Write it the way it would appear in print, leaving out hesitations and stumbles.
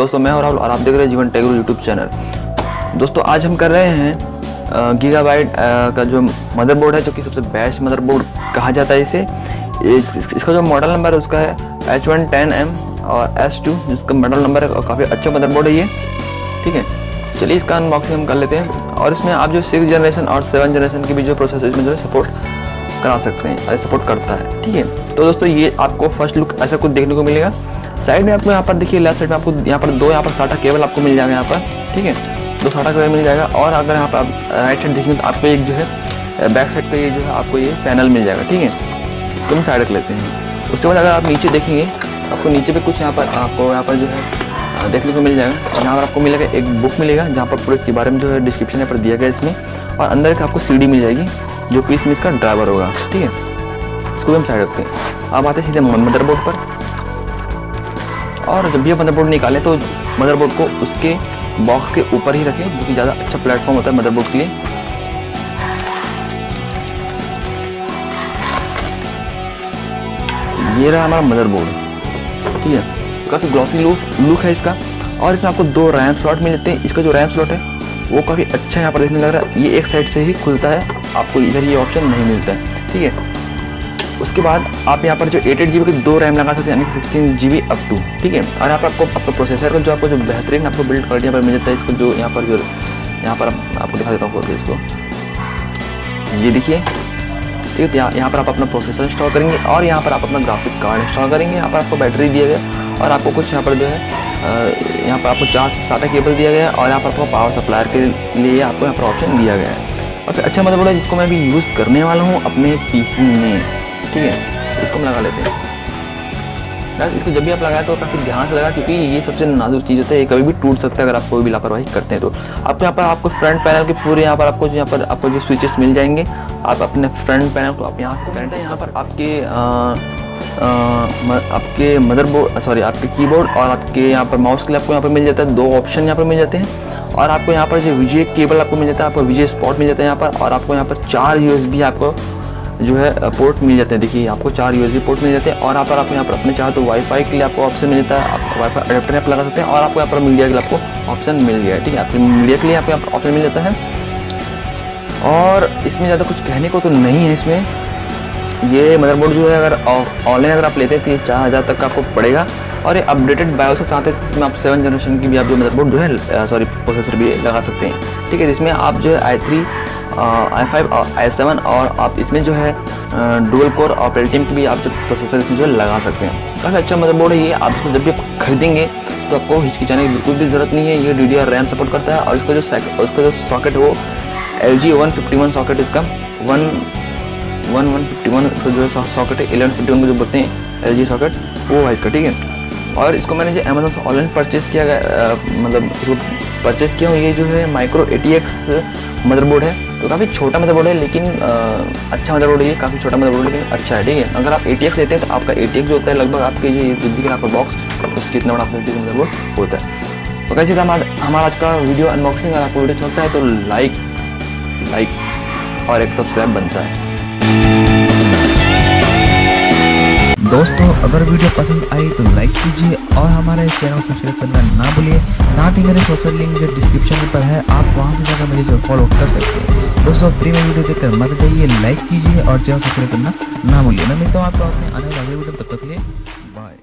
दोस्तों मैं और राहुल और आप देख रहे हैं जीवन टेक गुरु यूट्यूब चैनल। दोस्तों आज हम कर रहे हैं गीगाबाइट का जो मदरबोर्ड है, जो कि सबसे बेस्ट मदरबोर्ड कहा जाता है इसे। इसका जो मॉडल नंबर है उसका है H110M और S2 जिसका मॉडल नंबर है, और काफ़ी अच्छा मदरबोर्ड है ये। ठीक है, चलिए इसका अनबॉक्सिंग हम कर लेते हैं। और इसमें आप जो 6 जनरेशन और 7 जनरेशन की भी जो प्रोसेसर इसमें जो है सपोर्ट करा सकते हैं, और सपोर्ट करता है। ठीक है, तो दोस्तों ये आपको फर्स्ट लुक ऐसा कुछ देखने को मिलेगा। साइड में आपको यहाँ पर देखिए, लेफ्ट साइड में आपको यहाँ पर दो SATA केबल आपको मिल जाएगा यहाँ पर। ठीक है, 2 SATA केबल मिल जाएगा। और अगर यहाँ पर आप राइट साइड देखेंगे तो आपको एक जो है बैक साइड का ये जो है आपको ये पैनल मिल जाएगा। ठीक है, इसको हम साइड रख लेते हैं। उसके बाद अगर आप नीचे देखेंगे आपको नीचे पे कुछ यहाँ पर जो है देखने को मिल जाएगा। और यहाँ पर आपको मिलेगा एक बुक मिलेगा जहाँ पर पूरे इसके बारे में जो है डिस्क्रिप्शन यहाँ पर दिया गया इसमें। और अंदर एक आपको CD मिल जाएगी जो कि इसमें इसका ड्राइवर होगा। ठीक है, इसको भी हम साइड रखते हैं। अब आते हैं सीधे मदरबोर्ड पर। और जब भी आप मदरबोर्ड निकालें तो मदरबोर्ड को उसके बॉक्स के ऊपर ही रखें, जो कि ज़्यादा अच्छा प्लेटफॉर्म होता है मदरबोर्ड के लिए। ये रहा हमारा मदरबोर्ड। ठीक है, काफ़ी ग्लॉसी लुक है इसका। और इसमें आपको 2 रैम स्लॉट मिल जाते हैं। इसका जो रैम स्लॉट है वो काफ़ी अच्छा यहाँ पर देखने लग रहा है। ये एक साइड से ही खुलता है, आपको इधर ये ऑप्शन नहीं मिलता है। ठीक है, उसके बाद आप यहाँ पर जो 8 GB की 2 रैम लगा सकते हैं, यानी कि 16 GB अप टू। ठीक है, और यहाँ पर आपको आपका प्रोसेसर का जो आपको जो बेहतरीन आपको बिल्ड क्वालिटी यहाँ पर मिल जाता है। इसको जो यहाँ पर आपको दिखा देता हूँ इसको, ये देखिए। ठीक है, तो यहाँ पर आप अपना प्रोसेसर इंस्टॉल करेंगे और यहाँ पर आप अपना ग्राफिक कार्ड इंस्टॉल करेंगे। यहाँ पर आपको बैटरी दिया गया और आपको कुछ यहाँ पर जो है यहाँ पर आपको 4 SATA केबल दिया गया है। और यहाँ पर आपको पावर सप्लायर के लिए आपको यहाँ पर ऑप्शन दिया गया है। और फिर अच्छा मदरबोर्ड है जिसको मैं अभी यूज़ करने वाला हूँ अपने PC में। ठीक है, इसको हम लगा लेते हैं। इसको जब भी आप लगाएं तो काफ़ी ध्यान से लगा, क्योंकि ये सबसे नाजुक चीज़ होता है, ये कभी भी टूट सकता है अगर आप कोई भी लापरवाही करते हैं तो। आपको यहाँ पर आपको फ्रंट पैनल के पूरे यहाँ पर आपको जो स्विचेस मिल जाएंगे। आप अपने फ्रंट पैनल को आप यहाँ से करते हैं। यहाँ पर आपके मदरबोर्ड आपके कीबोर्ड और आपके यहाँ पर माउस के लिए आपको यहाँ पर मिल जाता है 2 ऑप्शन यहाँ पर मिल जाते हैं। और आपको यहाँ पर जो VGA केबल आपको मिल जाता है, आपको VGA स्पॉट मिल जाता है यहाँ पर। और आपको यहाँ पर 4 USB आपको जो है पोर्ट मिल जाते हैं। देखिए आपको 4 USB पोर्ट मिल जाते हैं। और यहाँ पर अपने चाहे तो वाईफाई के लिए आपको ऑप्शन मिल जाता है, आप वाईफाई अडेप्टर आप लगा सकते हैं। और आपको यहाँ पर मीडिया के लिए आपको ऑप्शन मिल गया है। ठीक है, आपको मीडिया के लिए आपको यहाँ पर ऑप्शन मिल जाता है। और इसमें ज़्यादा कुछ कहने को तो नहीं है। इसमें ये मदरबोर्ड जो है अगर ऑनलाइन अगर आप लेते हैं तो ये 4000 तक का आपको पड़ेगा। और ये अपडेटेड बायोस के साथ है, जिसमें आप 7 जनरेशन की भी आप जो मदरबोर्ड जो है प्रोसेसर भी लगा सकते हैं। ठीक है, जिसमें आप जो है i3 i5 और i7 और आप इसमें जो है डुअल कोर और पेल्टियम की भी आप जो प्रोसेसर इसमें जो है लगा सकते हैं। काफ़ी अच्छा मदरबोर्ड है ये। आप इसको जब भी खरीदेंगे तो आपको हिचकिचाने की बिल्कुल भी ज़रूरत नहीं है। ये DDR रैम सपोर्ट करता है। और इसका जो सॉकेट है वो LG 151 सॉकेट, इसका 151 जो है सॉकेट है, 1151 को जो बोलते हैं LG सॉकेट, वो है इसका। ठीक है, और इसको मैंने जो अमेज़न से ऑनलाइन परचेज़ किया गया, मतलब इसको परचेज़ किया हूँ। ये जो है माइक्रो ATX मदरबोर्ड है, तो काफ़ी छोटा मदरबोर्ड है, लेकिन अच्छा मदरबोर्ड है ये। काफ़ी छोटा मदरबोर्ड है लेकिन अच्छा है। ठीक है, अगर आप ATX लेते हैं तो आपका ATX जो होता है लगभग आपके ये जो दिख रहा है आपका बॉक्स, उसके इतना बड़ा आपका मदरबोर्ड होता है। तो कैसे हमारा आज का वीडियो अनबॉक्सिंग, अगर आपको वीडियो अच्छा लगता है तो लाइक और एक सब्सक्राइब बनता है। दोस्तों अगर वीडियो पसंद आई तो लाइक कीजिए और हमारे चैनल को सब्सक्राइब करना ना भूलिए। साथ ही मेरे सोशल लिंक जो डिस्क्रिप्शन पर है, आप वहां से जाकर मुझे जो फॉलो कर सकते हैं। दोस्तों फ्री में वीडियो देखकर मत जाइए, लाइक कीजिए और चैनल सब्सक्राइब करना ना भूलिए। मैं मिलता हूँ आपको अपने आने वाले वीडियो, तब तक के लिए बाय।